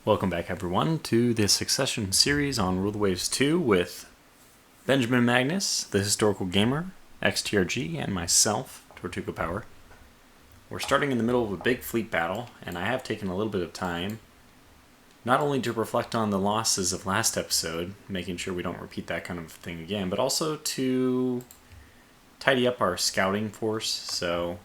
Welcome back, everyone, to the Succession series on Rule the Waves 2 with Benjamin Magnus, the historical gamer, XTRG, and myself, Tortuga Power. We're starting in the middle of a big fleet battle, and I have taken a little bit of time, not only to reflect on the losses of last episode, making sure we don't repeat that kind of thing again, but also to tidy up our scouting force. So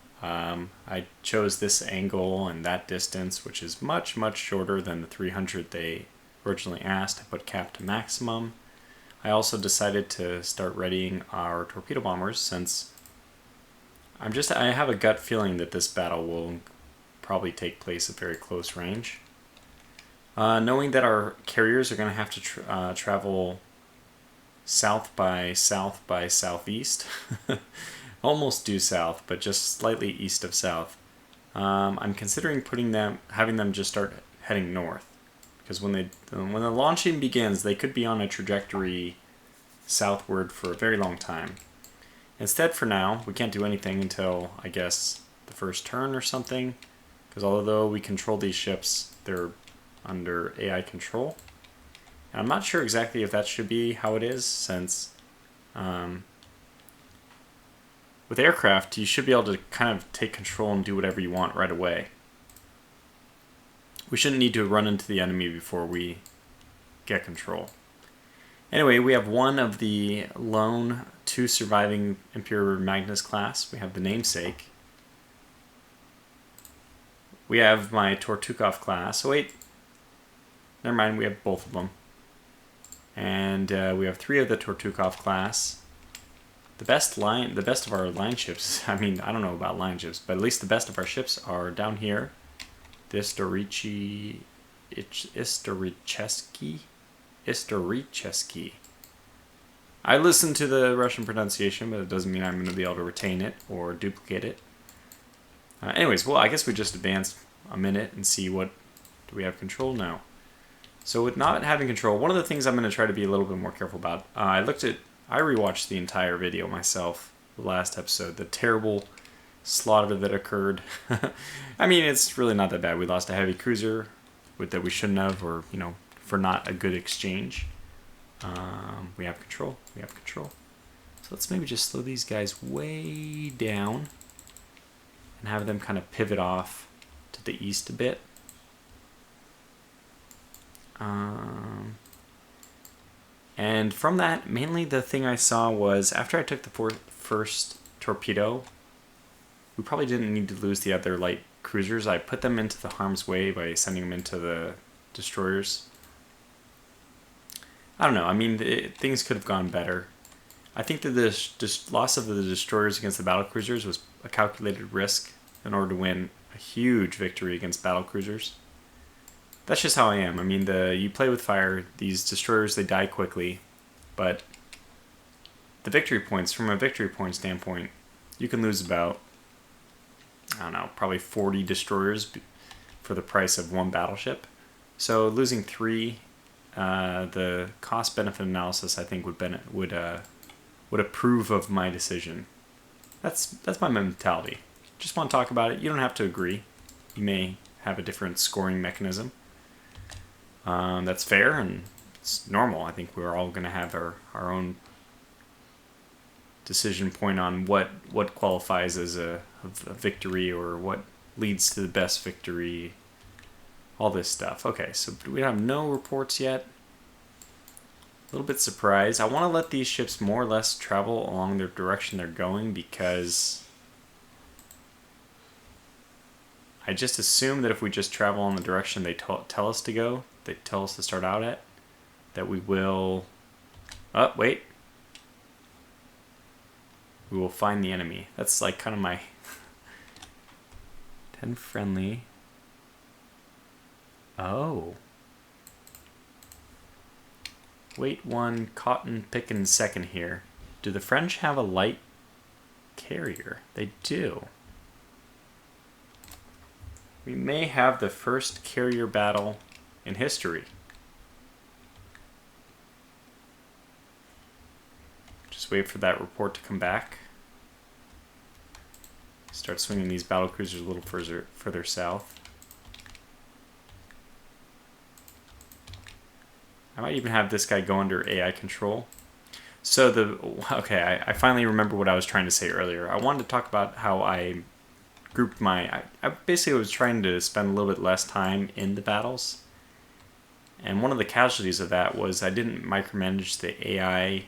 I chose this angle and that distance, which is much, much shorter than the 300 they originally asked. I put cap to maximum. I also decided to start readying our torpedo bombers since I have a gut feeling that this battle will probably take place at very close range. Knowing that our carriers are going to have to travel south by southeast, almost due south, but just slightly east of south. I'm considering having them just start heading north, because when the launching begins, they could be on a trajectory southward for a very long time. Instead, for now, we can't do anything until, I guess, the first turn or something, because although we control these ships, they're under AI control. And I'm not sure exactly if that should be how it is, since with aircraft, you should be able to kind of take control and do whatever you want right away. We shouldn't need to run into the enemy before we get control. Anyway, we have one of the lone two surviving Imperial Magnus class. We have the namesake. We have my Tortukov class. Oh wait, never mind, we have both of them. And we have three of the Tortukov class. The best of our line ships, I mean, I don't know about line ships, but at least the best of our ships are down here. The Istoricheski. I listened to the Russian pronunciation, but it doesn't mean I'm going to be able to retain it or duplicate it. Anyways, well, I guess we just advance a minute and see what do we have control now. So with not having control, one of the things I'm going to try to be a little bit more careful about, I rewatched the entire video myself, the last episode, the terrible slaughter that occurred. I mean, it's really not that bad. We lost a heavy cruiser that we shouldn't have, or, for not a good exchange. We have control. So let's maybe just slow these guys way down and have them kind of pivot off to the east a bit. And from that, mainly the thing I saw was after I took the first torpedo, we probably didn't need to lose the other light cruisers. I put them into the harm's way by sending them into the destroyers. I don't know. I mean, things could have gone better. I think that the loss of the destroyers against the battlecruisers was a calculated risk in order to win a huge victory against battlecruisers. That's just how I am. I mean, you play with fire. These destroyers, they die quickly, but the victory points, from a victory point standpoint, you can lose about, I don't know, probably 40 destroyers for the price of one battleship. So losing 3, the cost-benefit analysis, I think, would approve of my decision. That's my mentality. Just want to talk about it. You don't have to agree. You may have a different scoring mechanism. That's fair and it's normal. I think we're all going to have our own decision point on what qualifies as a victory or what leads to the best victory, all this stuff. Okay, so we have no reports yet. A little bit surprised. I want to let these ships more or less travel along the direction they're going, because I just assume that if we just travel in the direction they tell us to go, they tell us to start out at, that we will... Oh, wait. We will find the enemy. That's like kind of my... 10 friendly. Oh. Wait one cotton picking second here. Do the French have a light carrier? They do. We may have the first carrier battle in history. Just wait for that report to come back. Start swinging these battlecruisers a little further south. I might even have this guy go under AI control. So okay, I finally remember what I was trying to say earlier. I wanted to talk about how I grouped I basically was trying to spend a little bit less time in the battles. And one of the casualties of that was I didn't micromanage the AI.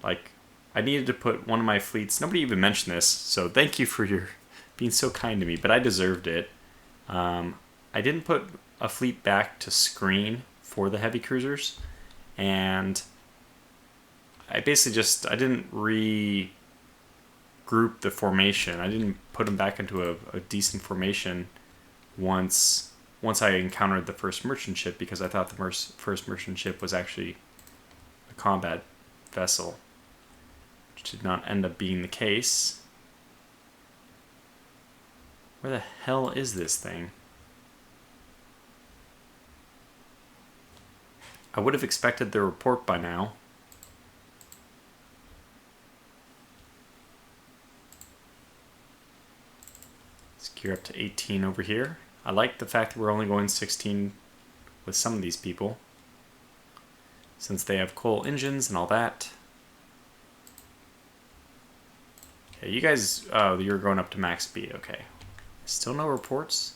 Like, I needed to put one of my fleets, nobody even mentioned this, so thank you for your being so kind to me, but I deserved it. I didn't put a fleet back to screen for the heavy cruisers, and I basically I didn't regroup the formation. I didn't put them back into a decent formation once I encountered the first merchant ship, because I thought the first merchant ship was actually a combat vessel, which did not end up being the case. Where the hell is this thing? I would have expected the report by now. Let's gear up to 18 over here. I like the fact that we're only going 16 with some of these people, since they have coal engines and all that. Okay, you guys, you're going up to max speed, okay. Still no reports?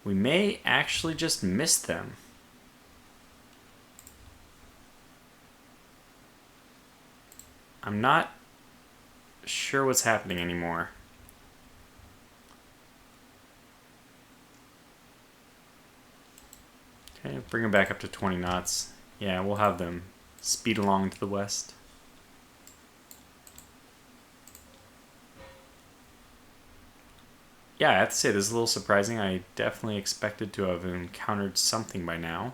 We may actually just miss them. I'm not sure what's happening anymore. Okay, bring them back up to 20 knots. Yeah, we'll have them speed along to the west. Yeah, I have to say, this is a little surprising. I definitely expected to have encountered something by now.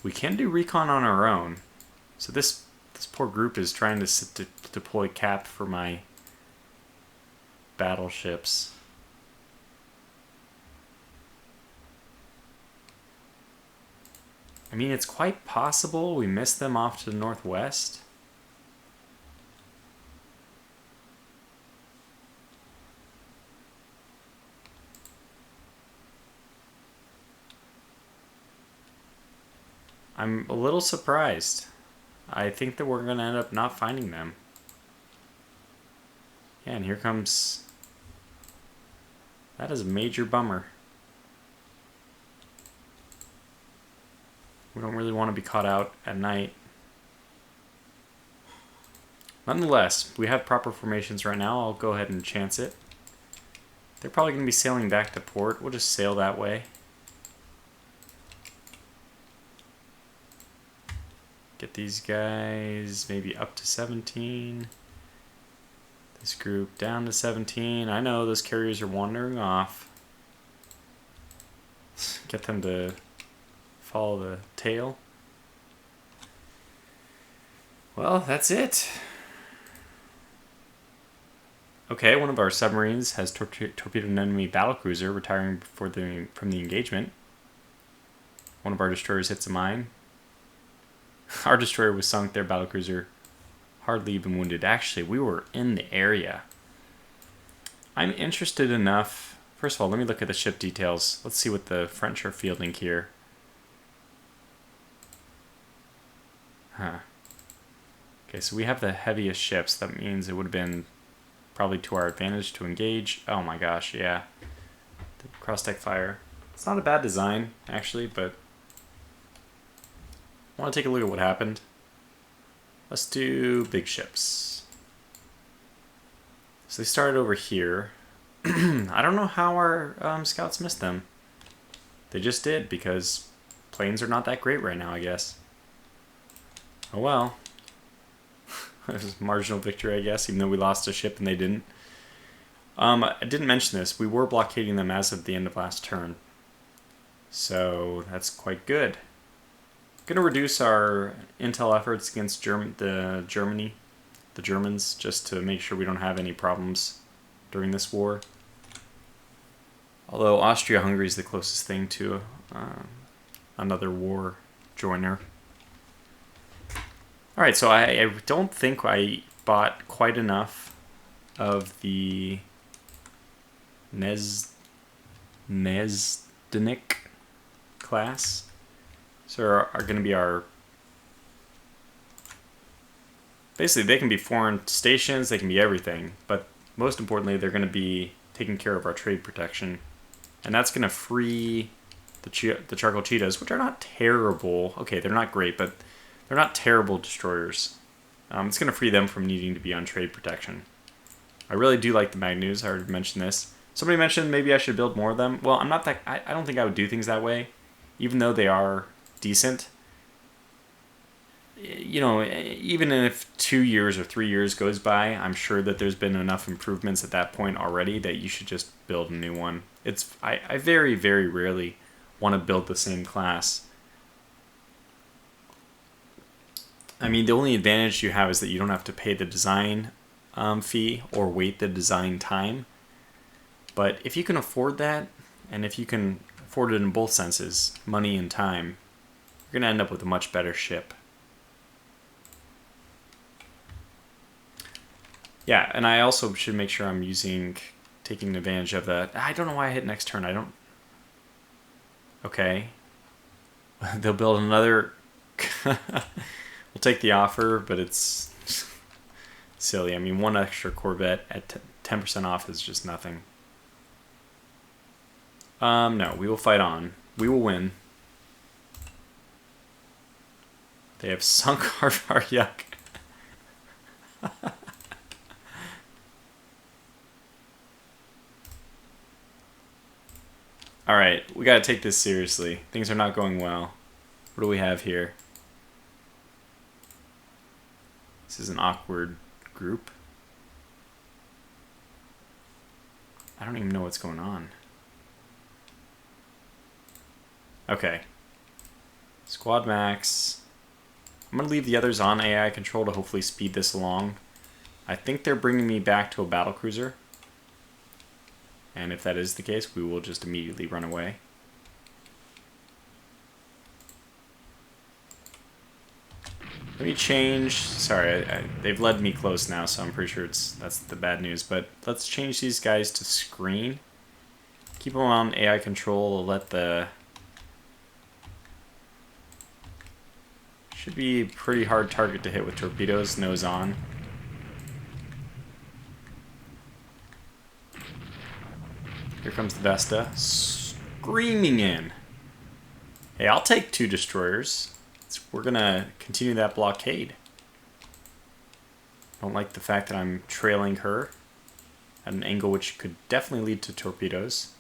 We can do recon on our own. So this poor group is trying to deploy cap for my battleships. I mean, it's quite possible we missed them off to the northwest. I'm a little surprised. I think that we're going to end up not finding them. Yeah, and here comes... That is a major bummer. We don't really want to be caught out at night. Nonetheless, we have proper formations right now. I'll go ahead and chance it. They're probably going to be sailing back to port. We'll just sail that way. Get these guys maybe up to 17. This group down to 17. I know those carriers are wandering off. Get them to follow the tail. Well, that's it. Okay, one of our submarines has torpedoed an enemy battlecruiser, retiring from the engagement. One of our destroyers hits a mine. Our destroyer was sunk, their battlecruiser hardly even wounded. Actually, we were in the area. I'm interested enough. First of all, let me look at the ship details. Let's see what the French are fielding here. Huh. Okay, so we have the heaviest ships. That means it would have been probably to our advantage to engage. Oh my gosh, yeah. The cross-deck fire. It's not a bad design, actually, but I want to take a look at what happened. Let's do big ships. So they started over here. I don't know how our scouts missed them. They just did, because planes are not that great right now, I guess. Oh well. It was a marginal victory, I guess, even though we lost a ship and they didn't. I didn't mention this. We were blockading them as of the end of last turn. So that's quite good. Going to reduce our intel efforts against the Germans, just to make sure we don't have any problems during this war. Although Austria-Hungary is the closest thing to another war joiner. Alright, so I don't think I bought quite enough of the Baltic class. So are going to be our... Basically, they can be foreign stations, they can be everything, but most importantly, they're going to be taking care of our trade protection. And that's going to free the charcoal cheetahs, which are not terrible. Okay, they're not great, but they're not terrible destroyers. It's going to free them from needing to be on trade protection. I really do like the Magnus. I already mentioned this. Somebody mentioned maybe I should build more of them. Well, I'm not that... I don't think I would do things that way, even though they are decent. You know, even if 2 years or 3 years goes by, I'm sure that there's been enough improvements at that point already that you should just build a new one. I very, very rarely want to build the same class. I mean, the only advantage you have is that you don't have to pay the design fee or wait the design time. But if you can afford that, and if you can afford it in both senses, money and time, you're going to end up with a much better ship. Yeah, and I also should make sure I'm taking advantage of that. I don't know why I hit next turn. I don't... Okay. They'll build another... We'll take the offer, but it's silly. I mean, one extra Corvette at 10% off is just nothing. No, we will fight on. We will win. They have sunk our yuck. Alright, we gotta take this seriously. Things are not going well. What do we have here? This is an awkward group. I don't even know what's going on. Okay. Squad max. I'm going to leave the others on AI control to hopefully speed this along. I think they're bringing me back to a battlecruiser. And if that is the case, we will just immediately run away. Let me change... Sorry, they've led me close now, so I'm pretty sure that's the bad news. But let's change these guys to screen. Keep them on AI control. Let the... Should be a pretty hard target to hit with torpedoes, nose on. Here comes the Vesta, screaming in. Hey, I'll take 2 destroyers. We're gonna continue that blockade. Don't like the fact that I'm trailing her at an angle which could definitely lead to torpedoes.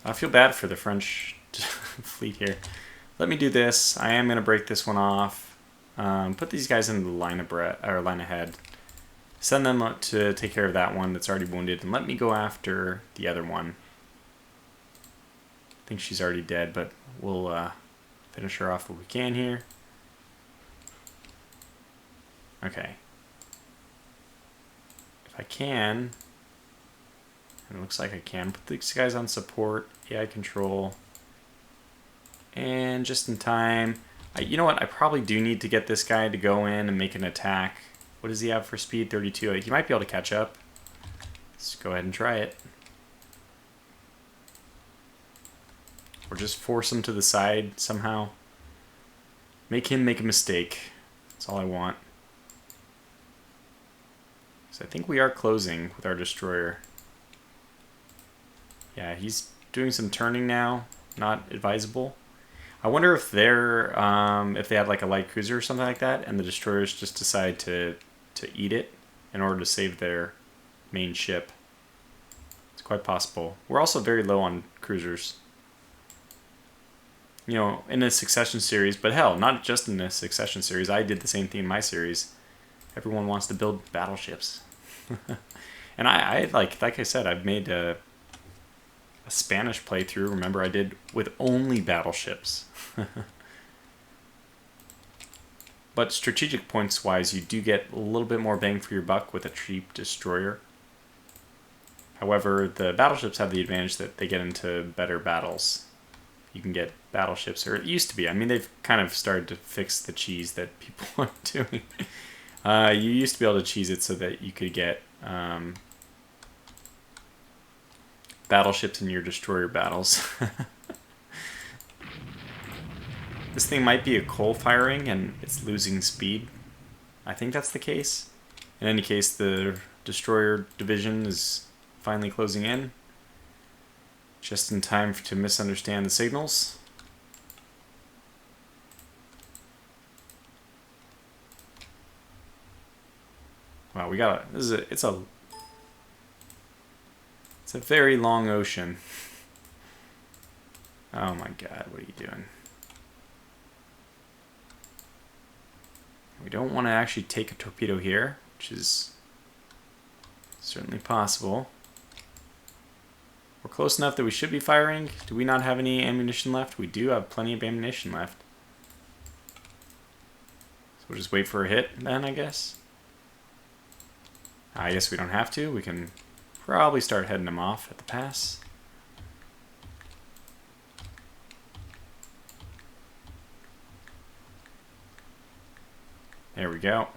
I feel bad for the French fleet here. Let me do this. I am gonna break this one off. Put these guys in the line ahead. Send them up to take care of that one that's already wounded, and let me go after the other one. I think she's already dead, but we'll finish her off what we can here. Okay. If I can, and it looks like I can, put these guys on support, AI control, and just in time. You know what? I probably do need to get this guy to go in and make an attack. What does he have for speed? 32. He might be able to catch up. Let's go ahead and try it. Or just force him to the side somehow. Make him make a mistake. That's all I want. So I think we are closing with our destroyer. Yeah, he's doing some turning now. Not advisable. I wonder if they're if they have like a light cruiser or something like that, and the destroyers just decide to eat it in order to save their main ship. It's quite possible. We're also very low on cruisers. You know, in a Succession series, but hell, not just in a Succession series. I did the same thing in my series. Everyone wants to build battleships. And I like I said, I've made a Spanish playthrough. Remember, I did with only battleships. But strategic points wise, you do get a little bit more bang for your buck with a cheap destroyer. However, the battleships have the advantage that they get into better battles. You can get battleships, or it used to be. I mean, they've kind of started to fix the cheese that people aren't doing. You used to be able to cheese it so that you could get battleships in your destroyer battles. This thing might be a coal firing and it's losing speed. I think that's the case. In any case, the destroyer division is finally closing in. Just in time to misunderstand the signals. Wow, we got it's a very long ocean. Oh my god, what are you doing? We don't want to actually take a torpedo here, which is certainly possible. We're close enough that we should be firing. Do we not have any ammunition left? We do have plenty of ammunition left. So we'll just wait for a hit then, I guess. I guess we don't have to. We can probably start heading them off at the pass. There we go.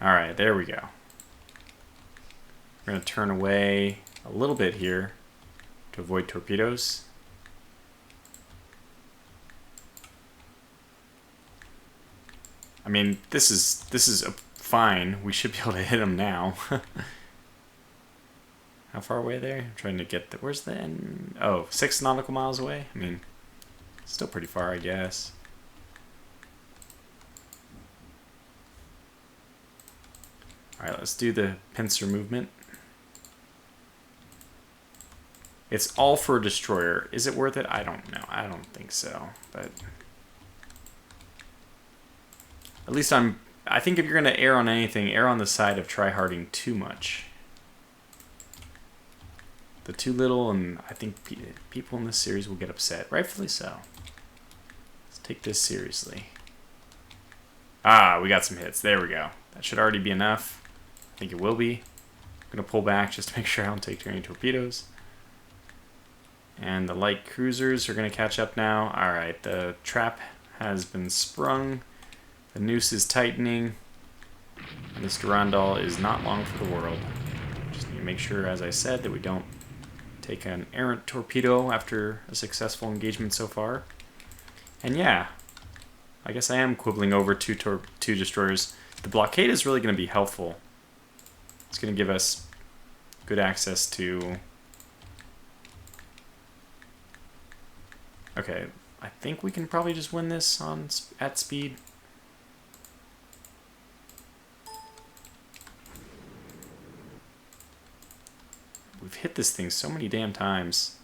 Alright, there we go. We're going to turn away a little bit here to avoid torpedoes. I mean, this is fine. We should be able to hit them now. How far away there? I'm trying to get the... Where's the end? Oh, 6 nautical miles away? I mean, still pretty far, I guess. Alright, let's do the pincer movement. It's all for a destroyer. Is it worth it? I don't know. I don't think so, but... At least I think if you're going to err on anything, err on the side of tryharding too much. The too little, and I think people in this series will get upset. Rightfully so. Let's take this seriously. Ah, we got some hits. There we go. That should already be enough. I think it will be. I'm going to pull back just to make sure I don't take too many torpedoes. And the light cruisers are going to catch up now. Alright, the trap has been sprung. The noose is tightening. And this Durandal is not long for the world. Just need to make sure, as I said, that we don't take an errant torpedo after a successful engagement so far. And yeah, I guess I am quibbling over two destroyers. The blockade is really going to be helpful. It's going to give us good access to... Okay, I think we can probably just win this at speed. We've hit this thing so many damn times.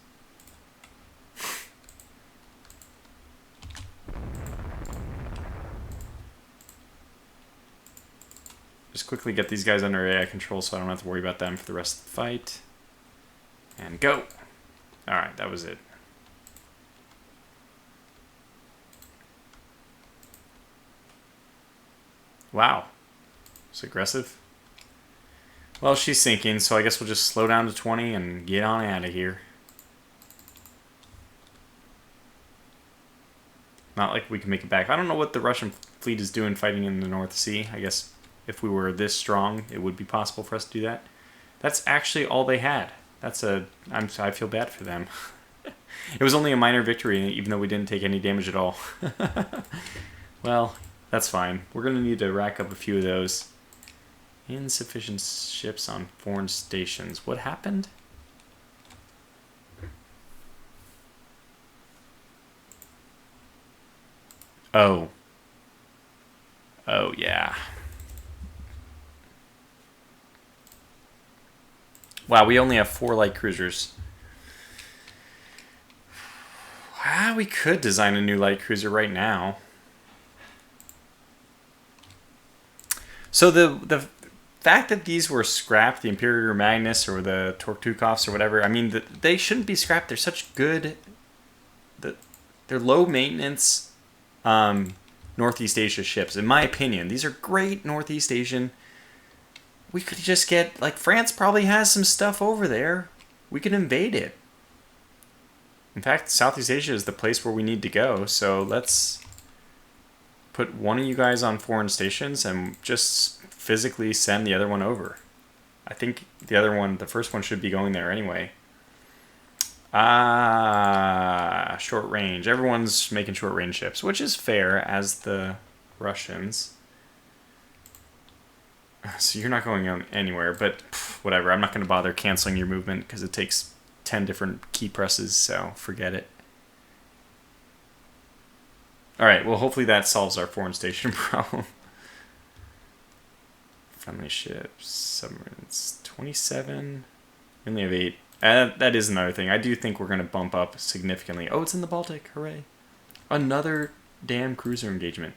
Just quickly get these guys under AI control so I don't have to worry about them for the rest of the fight. And go! Alright, that was it. Wow. It's aggressive. Well, she's sinking, so I guess we'll just slow down to 20 and get on out of here. Not like we can make it back. I don't know what the Russian fleet is doing fighting in the North Sea. I guess if we were this strong, it would be possible for us to do that. That's actually all they had. I feel bad for them. It was only a minor victory, even though we didn't take any damage at all. Well, that's fine. We're going to need to rack up a few of those. Insufficient ships on foreign stations. What happened? Oh. Oh, yeah. Wow, we only have 4 light cruisers. Wow, we could design a new light cruiser right now. So the fact that these were scrapped, the Imperator Magnus or the Tortukovs or whatever, I mean, they shouldn't be scrapped. They're such good... They're low maintenance Northeast Asia ships, in my opinion. These are great Northeast Asian... We could just get... Like, France probably has some stuff over there. We could invade it. In fact, Southeast Asia is the place where we need to go, so let's put one of you guys on foreign stations and just physically send the other one over. I think the other one, the first one, should be going there anyway. Short range. Everyone's making short range ships, which is fair as the Russians. So you're not going anywhere, but whatever. I'm not going to bother canceling your movement because it takes 10 different key presses, so forget it. Alright, well hopefully that solves our foreign station problem. Friendly ships, submarines, 27. We only have 8. That is another thing. I do think we're going to bump up significantly. Oh, it's in the Baltic. Hooray. Another damn cruiser engagement.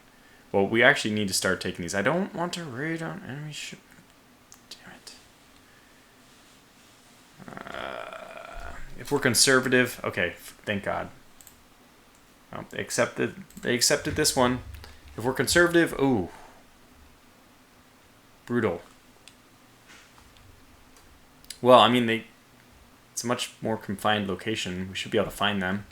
Well, we actually need to start taking these. I don't want to raid on enemy ship. Damn it. If we're conservative... Okay, thank God. Oh, they accepted this one. If we're conservative... Ooh. Brutal. Well, I mean, it's a much more confined location. We should be able to find them.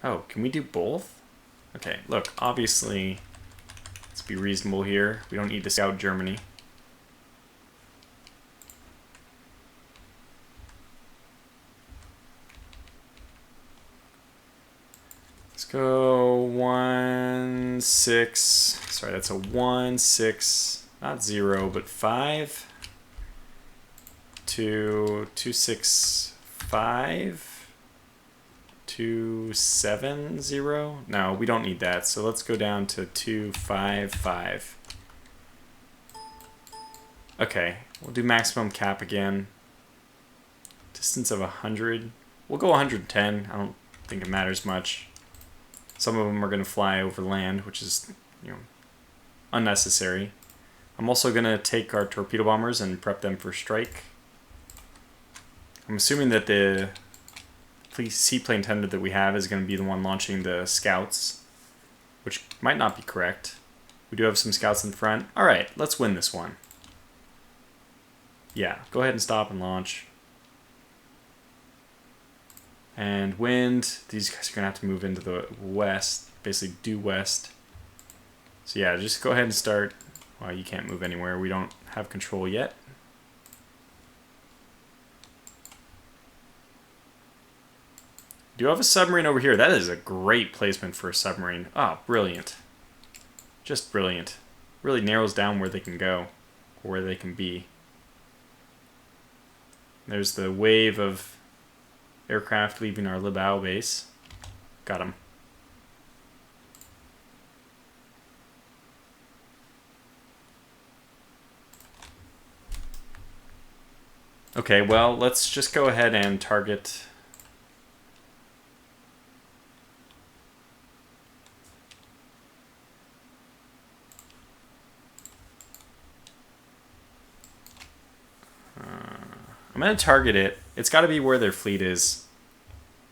Oh, can we do both? Okay, look, obviously, let's be reasonable here. We don't need to scout Germany. Let's go 1, 6. Sorry, that's a 1, 6, not 0, but 5. 2, 2, 6, 5. 2, 7, 0. No, we don't need that. So let's go down to 2, 5, 5. Okay, we'll do maximum cap again. Distance of 100. We'll go 110. I don't think it matters much. Some of them are going to fly over land, which is, unnecessary. I'm also going to take our torpedo bombers and prep them for strike. I'm assuming that the seaplane tender that we have is going to be the one launching the scouts, which might not be correct. We do have some scouts in front. Alright, let's win this one. Yeah, go ahead and stop and launch. And wind, these guys are going to have to move into the west, basically due west. So yeah, just go ahead and start. Well, you can't move anywhere. We don't have control yet. Do have a submarine over here. That is a great placement for a submarine. Ah, brilliant. Just brilliant. Really narrows down where they can go, or where they can be. There's the wave of aircraft leaving our Libau base. Got him. Okay, well, let's just go ahead and target... I'm going to target it. It's got to be where their fleet is.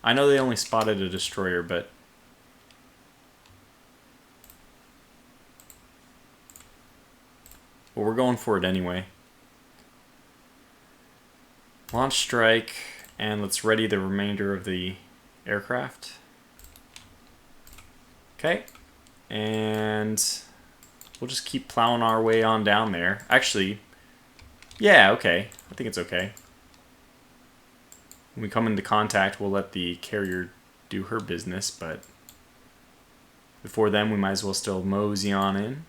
I know they only spotted a destroyer, but... Well, we're going for it anyway. Launch strike, and let's ready the remainder of the aircraft. Okay. And we'll just keep plowing our way on down there. Actually, yeah, okay. I think it's okay. When we come into contact, we'll let the carrier do her business, but before then, we might as well still mosey on in.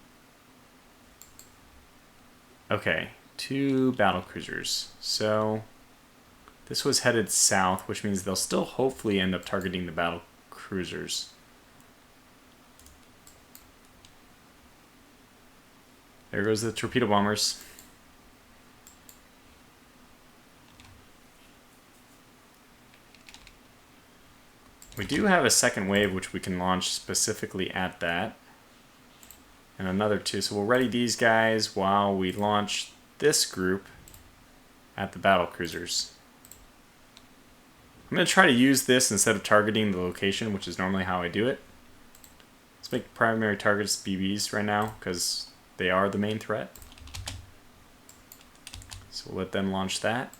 Okay, 2 battle cruisers. So this was headed south, which means they'll still hopefully end up targeting the battle cruisers. There goes the torpedo bombers. We do have a second wave which we can launch specifically at that. And another 2. So we'll ready these guys while we launch this group at the battle cruisers. I'm going to try to use this instead of targeting the location, which is normally how I do it. Let's make primary targets BBs right now because they are the main threat. So we'll let them launch that.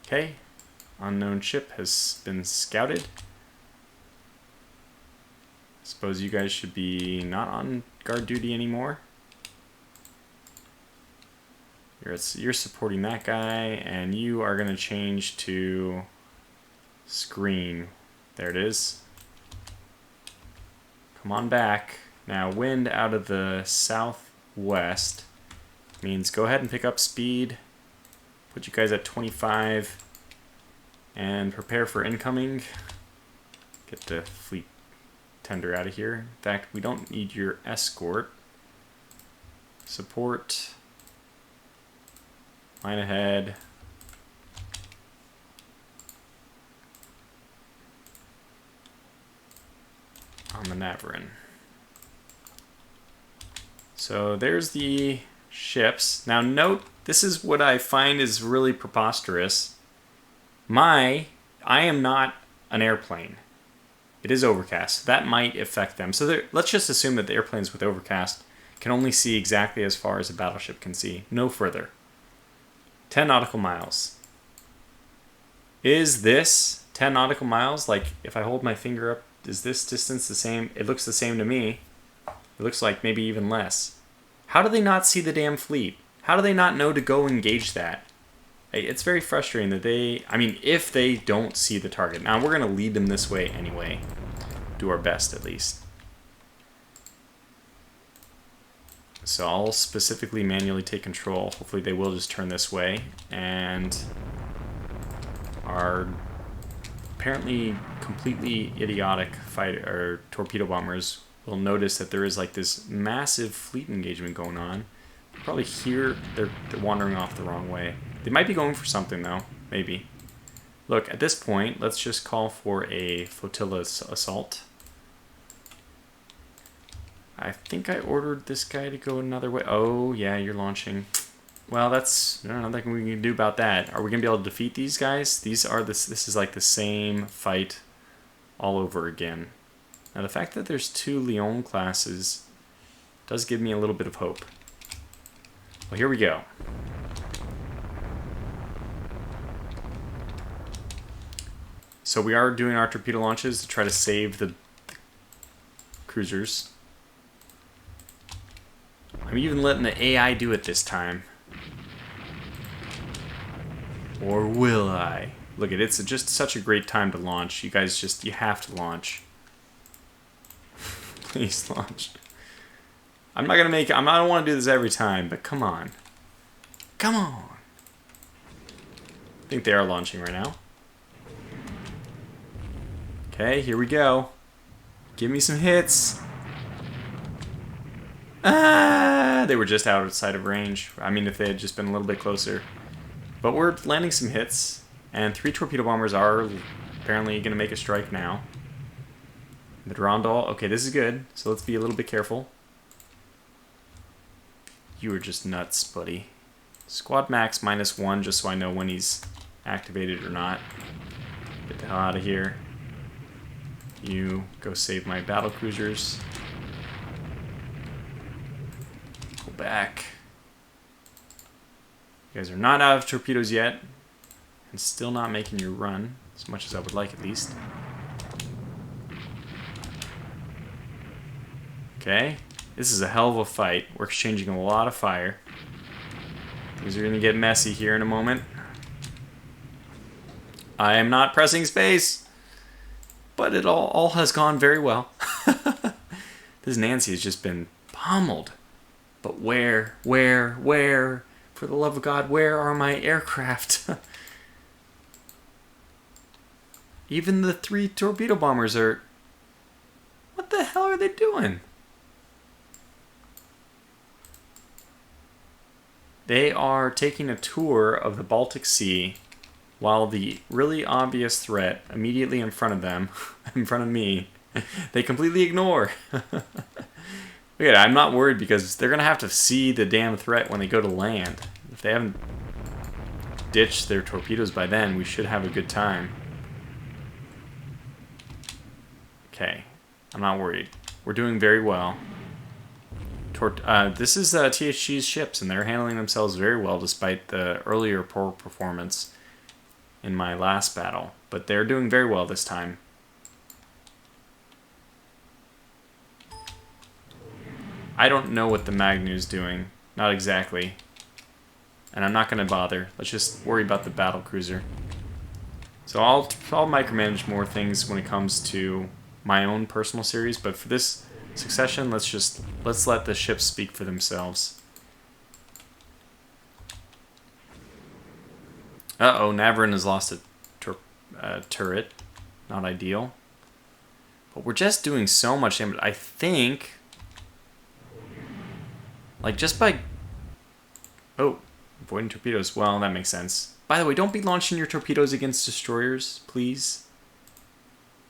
Okay. unknown ship has been scouted. Suppose you guys should be not on guard duty anymore. You're supporting that guy, and you are going to change to screen. There it is. Come on back. Now, wind out of the southwest means go ahead and pick up speed. Put you guys at 25 and prepare for incoming. Get the fleet tender out of here. In fact, we don't need your escort. Support. Line ahead. On the Navarin. So there's the ships. Now note, this is what I find is really preposterous. I am not an airplane. It is overcast. That might affect them. So let's just assume that the airplanes with overcast can only see exactly as far as a battleship can see. No further. 10 nautical miles. Is this 10 nautical miles? Like, if I hold my finger up, is this distance the same? It looks the same to me. It looks like maybe even less. How do they not see the damn fleet? How do they not know to go engage that? It's very frustrating that if they don't see the target. Now, we're going to lead them this way anyway. Do our best, at least. So I'll specifically manually take control. Hopefully they will just turn this way. And our apparently completely idiotic torpedo bombers will notice that there is like this massive fleet engagement going on. Probably here they're wandering off the wrong way. They might be going for something though, maybe. Look, at this point, let's just call for a flotilla assault. I think I ordered this guy to go another way. Oh, yeah, you're launching. Well, I don't know nothing we can do about that. Are we going to be able to defeat these guys? This is like the same fight all over again. Now, the fact that there's 2 Leon classes does give me a little bit of hope. Well, here we go. So we are doing our torpedo launches to try to save the cruisers. I'm even letting the AI do it this time. Or will I? Look, it's just such a great time to launch. You guys you have to launch. Please launch. I don't want to do this every time, but come on. Come on. I think they are launching right now. Okay, here we go. Give me some hits. Ah, they were just outside of range. I mean, if they had just been a little bit closer. But we're landing some hits, and 3 torpedo bombers are apparently going to make a strike now. The Durandal, okay, this is good, so let's be a little bit careful. You are just nuts, buddy. Squad max -1, just so I know when he's activated or not. Get the hell out of here. You go save my battle cruisers. Go back. You guys are not out of torpedoes yet, and still not making your run, as much as I would like at least. Okay, this is a hell of a fight. We're exchanging a lot of fire. Things are going to get messy here in a moment. I am not pressing space, but it all has gone very well. This Nancy has just been pummeled. But where? For the love of God, where are my aircraft? Even the 3 torpedo bombers are... What the hell are they doing? They are taking a tour of the Baltic Sea while the really obvious threat immediately in front of them, in front of me, they completely ignore. Look at it, I'm not worried because they're going to have to see the damn threat when they go to land. If they haven't ditched their torpedoes by then, we should have a good time. Okay, I'm not worried. We're doing very well. This is THG's ships, and they're handling themselves very well despite the earlier poor performance in my last battle, but they're doing very well this time. I don't know what the Magnu's doing. Not exactly. And I'm not going to bother. Let's just worry about the battle cruiser. So I'll micromanage more things when it comes to my own personal series, but for this succession, let's let the ships speak for themselves. Uh-oh, Navarine has lost a turret. Not ideal. But we're just doing so much damage. I think... like, just by... oh, avoiding torpedoes. Well, that makes sense. By the way, don't be launching your torpedoes against destroyers, please.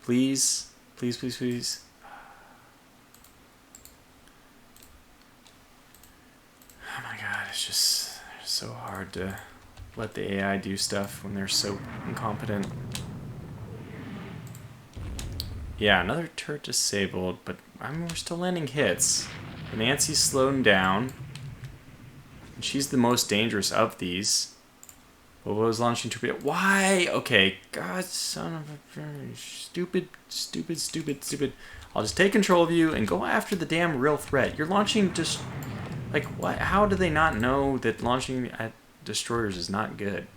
Please. Please, please, please. Oh my god, it's just so hard to let the AI do stuff when they're so incompetent. Yeah, another turret disabled, but I mean, we're still landing hits. Nancy's slowing down. And she's the most dangerous of these. What was launching torpedo? Why? Okay. God, son of a... stupid, stupid, stupid, stupid. I'll just take control of you and go after the damn real threat. You're launching just... like, what? How do they not know that launching at destroyers is not good?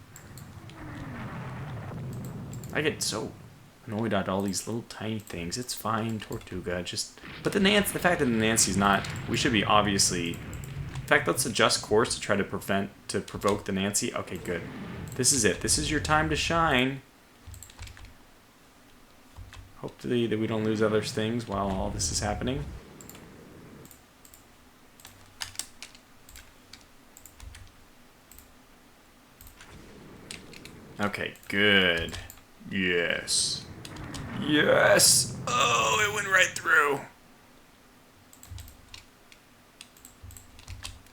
I get so annoyed at all these little tiny things. It's fine, Tortuga. Just... but the fact that the Nancy's not... we should be obviously... in fact, let's adjust course to try to provoke the Nancy. Okay, good. This is it. This is your time to shine. Hopefully that we don't lose other things while all this is happening. Okay, good. Yes. Yes! Oh, it went right through.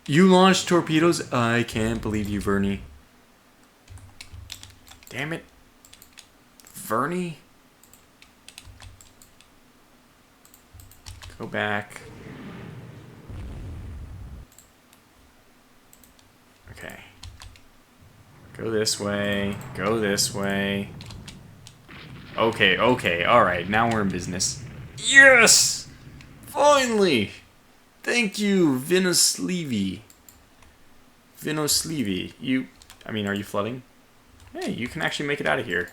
You launched torpedoes? I can't believe you, Vernie. Damn it. Vernie? Go back. Okay. Go this way. Go this way. Okay, okay, alright. Now we're in business. Yes! Finally! Thank you, Vinoslevi. Vinoslevi. I mean, are you flooding? Hey, you can actually make it out of here.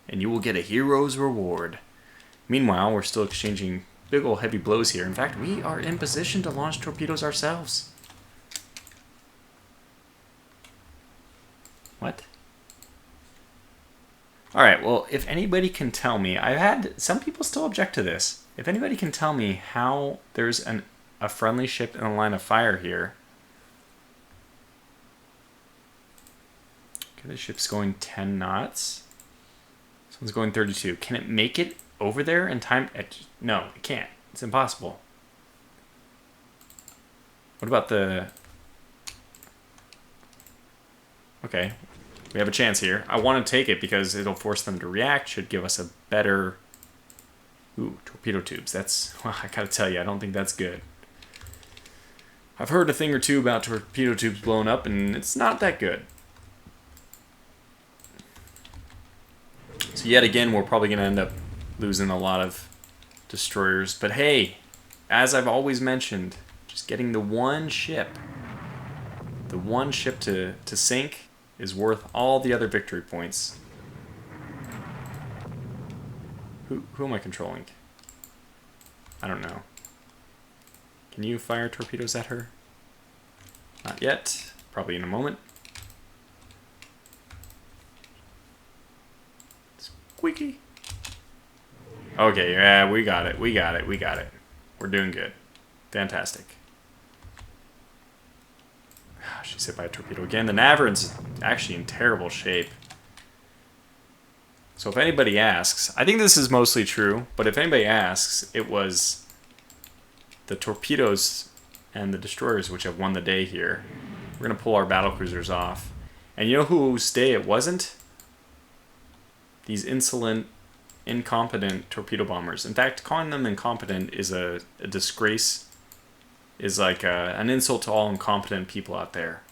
And you will get a hero's reward. Meanwhile, we're still exchanging big ol' heavy blows here. In fact, we are in position to launch torpedoes ourselves. What? Alright, well, if anybody can tell me... I've had... some people still object to this. If anybody can tell me how there's a friendly ship in a line of fire here... okay, the ship's going 10 knots. This one's going 32. Can it make it over there in time? No, it can't. It's impossible. What about the... okay, we have a chance here. I want to take it because it'll force them to react. Should give us a better... ooh, torpedo tubes. That's... well, I gotta tell you, I don't think that's good. I've heard a thing or two about torpedo tubes blowing up, and it's not that good. So yet again, we're probably going to end up losing a lot of destroyers. But hey, as I've always mentioned, just getting the one ship to sink is worth all the other victory points. Who am I controlling? I don't know. Can you fire torpedoes at her? Not yet. Probably in a moment. Squeaky. Okay, yeah, we got it. We got it. We got it. We're doing good. Fantastic. She's hit by a torpedo again. The Navarine's actually in terrible shape. So if anybody asks, I think this is mostly true, but if anybody asks, it was the torpedoes and the destroyers which have won the day here. We're going to pull our battlecruisers off. And you know whose day it wasn't? These insolent, incompetent torpedo bombers. In fact, calling them incompetent is a disgrace, is like an insult to all incompetent people out there.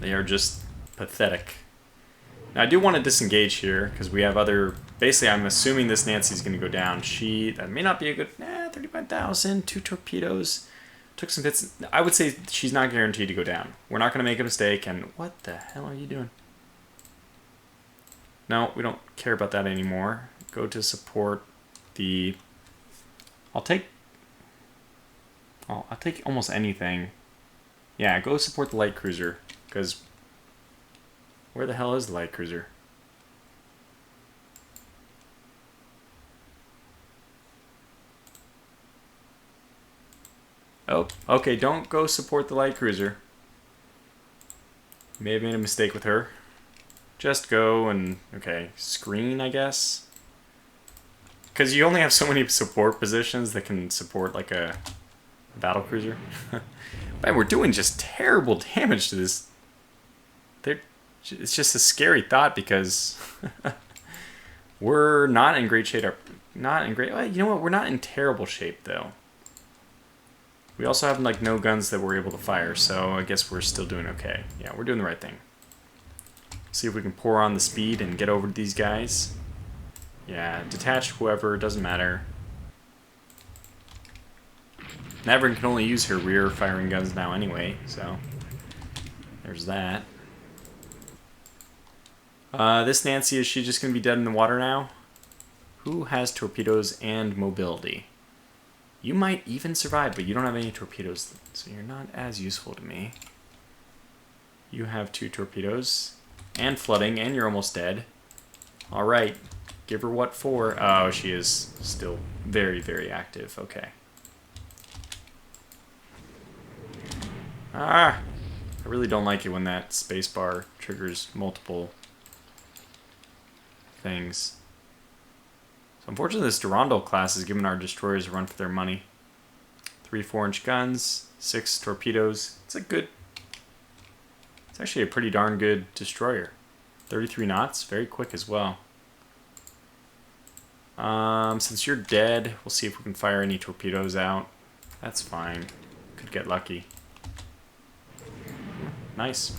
They are just pathetic. Now, I do want to disengage here, because we have other... Basically, I'm assuming this Nancy's going to go down. That may not be a good... 35,000, 2 torpedoes. Took some hits. I would say she's not guaranteed to go down. We're not going to make a mistake, and... What the hell are you doing? No, we don't care about that anymore. Go to support the... I'll take almost anything. Yeah, go support the light cruiser, because... Where the hell is the light cruiser? Oh, okay, don't go support the light cruiser. May have made a mistake with her. Just go and, okay, screen, I guess. Because you only have so many support positions that can support, like, a battle cruiser. Man, we're doing just terrible damage to this. It's just a scary thought because we're not in great shape. Well, you know what? We're not in terrible shape, though. We also have, like, no guns that we're able to fire, so I guess we're still doing okay. Yeah, we're doing the right thing. See if we can pour on the speed and get over to these guys. Yeah, detach whoever, doesn't matter. Navarone can only use her rear firing guns now anyway, so there's that. This Nancy, is she just going to be dead in the water now? Who has torpedoes and mobility? You might even survive, but you don't have any torpedoes, so you're not as useful to me. You have 2 torpedoes and flooding, and you're almost dead. Alright, give her what for? Oh, she is still very, very active. Okay. Ah! I really don't like it when that spacebar triggers multiple things. So unfortunately, this Durandal class has given our destroyers a run for their money. 3 4-inch guns, 6 torpedoes. It's actually a pretty darn good destroyer. 33 knots, very quick as well. Since you're dead, we'll see if we can fire any torpedoes out. That's fine. Could get lucky. Nice.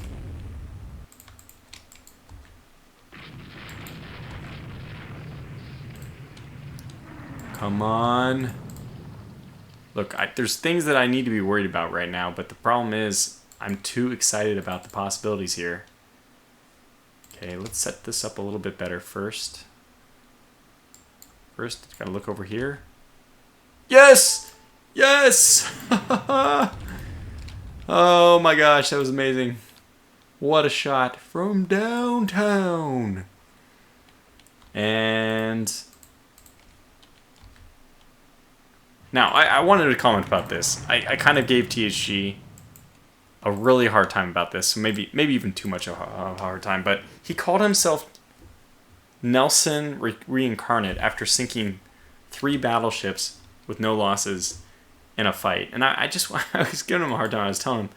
Come on. Look, there's things that I need to be worried about right now, but the problem is I'm too excited about the possibilities here. Okay, let's set this up a little bit better first. First, gotta look over here. Yes! Yes! Oh my gosh, that was amazing. What a shot from downtown. And... Now, I wanted to comment about this. I kind of gave THG a really hard time about this, so maybe even too much of a hard time, but he called himself Nelson reincarnate after sinking 3 battleships with no losses in a fight. And I was giving him a hard time. I was telling him,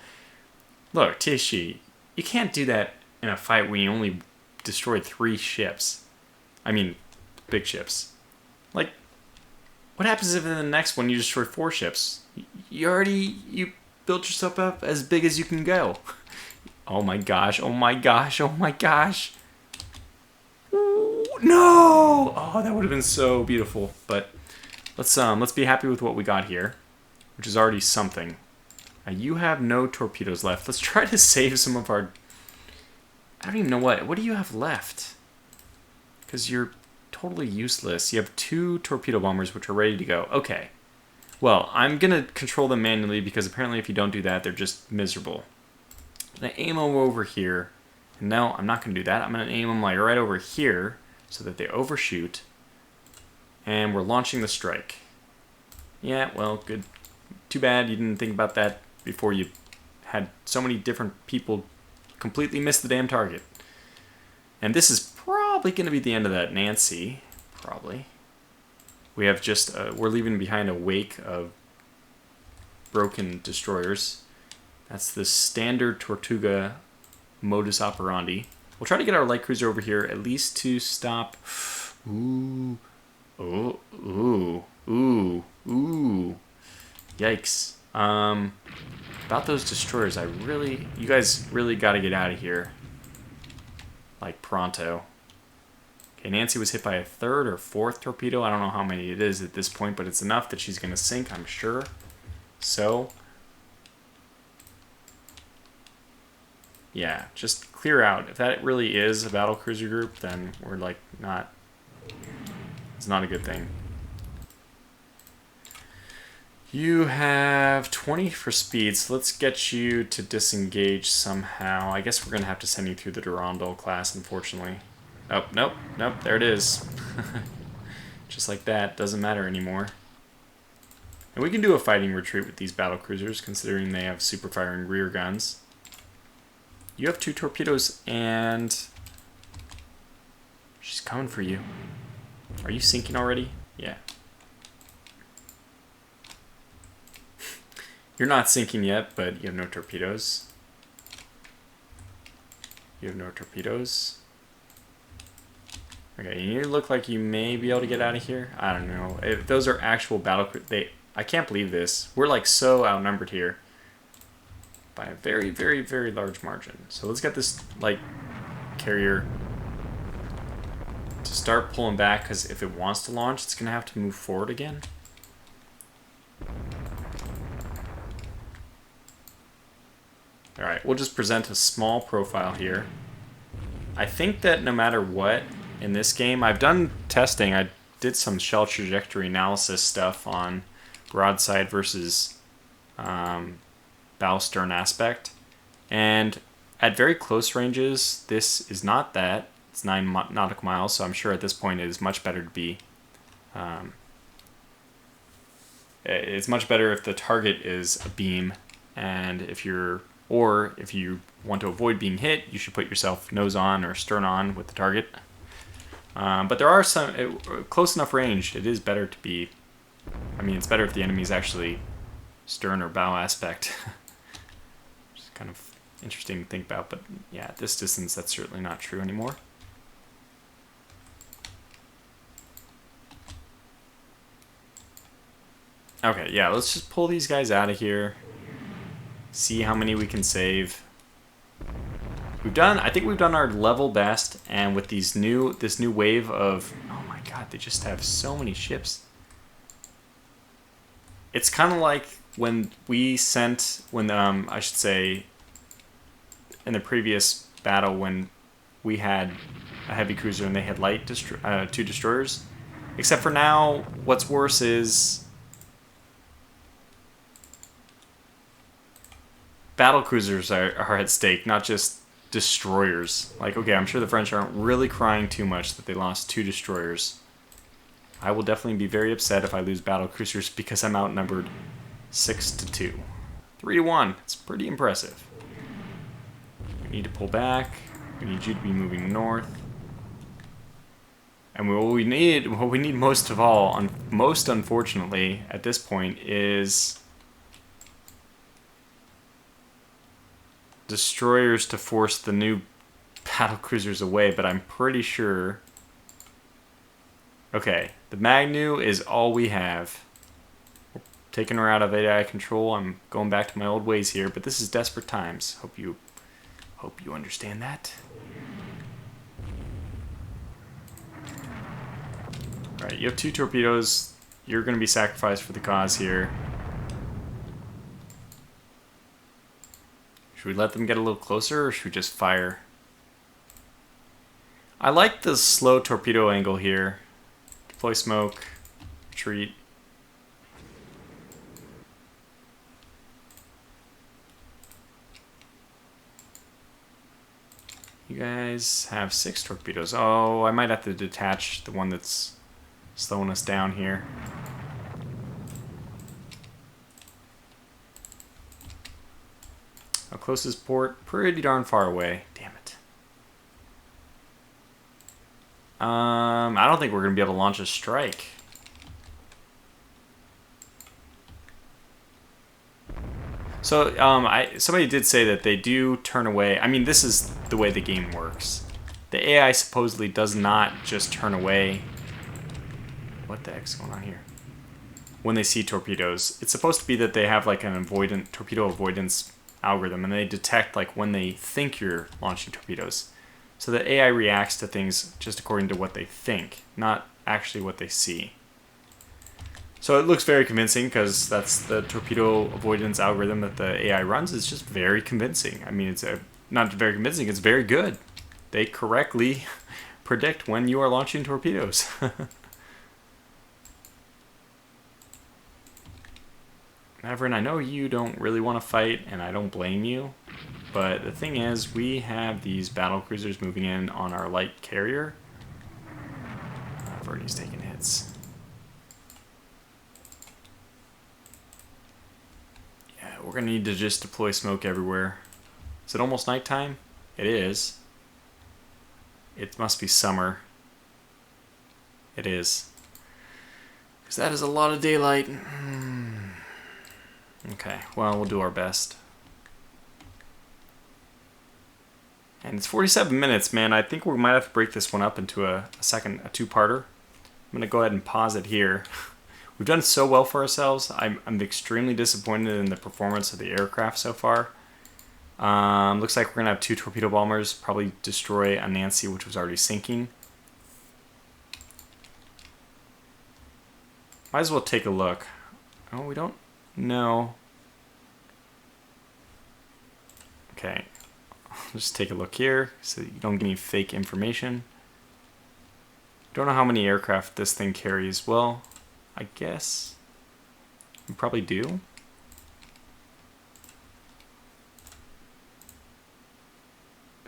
look, THG, you can't do that in a fight when you only destroyed 3 ships. I mean, big ships. Like, what happens if in the next one you destroy 4 ships? You built yourself up as big as you can go. Oh my gosh, oh my gosh, oh my gosh. Ooh, no! Oh, that would have been so beautiful. But let's be happy with what we got here, which is already something. Now, you have no torpedoes left. Let's try to save some of our... I don't even know what do you have left? Because you're totally useless. You have 2 torpedo bombers which are ready to go. Okay. Well, I'm going to control them manually because apparently if you don't do that, they're just miserable. I'm going to aim them over here. And no, I'm not going to do that. I'm going to aim them like right over here so that they overshoot. And we're launching the strike. Yeah, well, good. Too bad you didn't think about that before you had so many different people completely miss the damn target. And this is probably going to be the end of that Nancy. Probably. We have just, we're leaving behind a wake of broken destroyers. That's the standard Tortuga modus operandi. We'll try to get our light cruiser over here at least to stop. Ooh. Oh, ooh. Ooh. Ooh. Yikes. About those destroyers, you guys really got to get out of here. Like, pronto. Okay, Nancy was hit by a third or fourth torpedo. I don't know how many it is at this point, but it's enough that she's going to sink, I'm sure. So, yeah, just clear out. If that really is a battlecruiser group, then we're like not... It's not a good thing. You have 20 for speed, so let's get you to disengage somehow. I guess we're going to have to send you through the Durandal class, unfortunately. Oh, nope, there it is. Just like that, doesn't matter anymore. And we can do a fighting retreat with these battlecruisers, considering they have super firing rear guns. You have 2 torpedoes, and she's coming for you. Are you sinking already? Yeah. You're not sinking yet, but you have no torpedoes. You have no torpedoes. Okay, you look like you may be able to get out of here. I don't know. If those are actual I can't believe this. We're like so outnumbered here by a very, very, very large margin. So let's get this like carrier to start pulling back, because if it wants to launch, it's gonna have to move forward again. All right, we'll just present a small profile here. I think that no matter what, in this game, I've done testing. I did some shell trajectory analysis stuff on broadside versus bow stern aspect. And at very close ranges, this is not that. It's 9 nautical miles, so I'm sure at this point it is much better to be... it's much better if the target is a beam, and if you want to avoid being hit, you should put yourself nose on or stern on with the target. But there are some close enough range. It is better to be. I mean, it's better if the enemy is actually stern or bow aspect. Which is kind of interesting to think about. But yeah, at this distance, that's certainly not true anymore. Okay, yeah, let's just pull these guys out of here. See how many we can save. I think we've done our level best, and with this new wave of, oh my god, they just have so many ships. It's kind of like when I should say, in the previous battle when we had a heavy cruiser and they had 2 destroyers. Except for now, what's worse is battle cruisers are at stake, not just destroyers. Like, okay, I'm sure the French aren't really crying too much that they lost 2 destroyers. I will definitely be very upset if I lose battle cruisers because I'm outnumbered 6-2. 3-1. It's pretty impressive. We need to pull back. We need you to be moving north. And what we need most of all, most unfortunately at this point, is destroyers to force the new battle cruisers away, but I'm pretty sure... Okay, the Magnu is all we have. We're taking her out of AI control. I'm going back to my old ways here, but this is desperate times. Hope you understand that. Alright, you have 2 torpedoes. You're going to be sacrificed for the cause here. Should we let them get a little closer, or should we just fire? I like the slow torpedo angle here. Deploy smoke. Retreat. You guys have 6 torpedoes. Oh, I might have to detach the one that's slowing us down here. How close is port? Pretty darn far away. Damn it. I don't think we're going to be able to launch a strike. So, somebody did say that they do turn away. I mean, this is the way the game works. The AI supposedly does not just turn away. What the heck's going on here? when they see torpedoes. It's supposed to be that they have like an torpedo avoidance algorithm, and they detect like when they think you're launching torpedoes. So the AI reacts to things just according to what they think, not actually what they see. So it looks very convincing because that's the torpedo avoidance algorithm that the AI runs. It's just very convincing. I mean, it's not very convincing, it's very good. They correctly predict when you are launching torpedoes. Maverick, I know you don't really want to fight, and I don't blame you. But the thing is, we have these battle cruisers moving in on our light carrier. Vernie's taking hits. Yeah, we're going to need to just deploy smoke everywhere. Is it almost nighttime? It is. It must be summer. It is. Because that is a lot of daylight. Okay, well, we'll do our best. And it's 47 minutes, man. I think we might have to break this one up into a two-parter. I'm going to go ahead and pause it here. We've done so well for ourselves. I'm extremely disappointed in the performance of the aircraft so far. Looks like we're going to have 2 torpedo bombers probably destroy a Nancy, which was already sinking. Might as well take a look. Oh, we don't know. Okay. Just take a look here so you don't get any fake information. Don't know how many aircraft this thing carries. Well, I guess we probably do.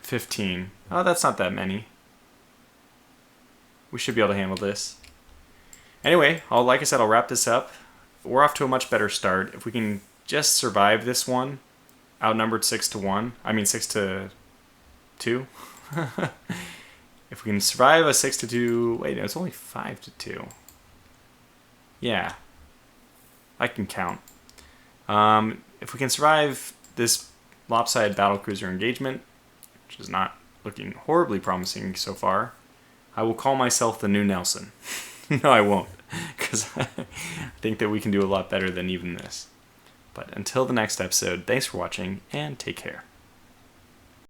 $15. Oh, that's not that many. We should be able to handle this. Anyway, like I said, I'll wrap this up. We're off to a much better start. If we can just survive this one, outnumbered 6-1. I mean 6-2. If we can survive a 6-2, wait, it's only 5-2. Yeah, I can count. If we can survive this lopsided battlecruiser engagement, which is not looking horribly promising so far, I will call myself the new Nelson. No, I won't, because I think that we can do a lot better than even this. But until the next episode, thanks for watching, and take care.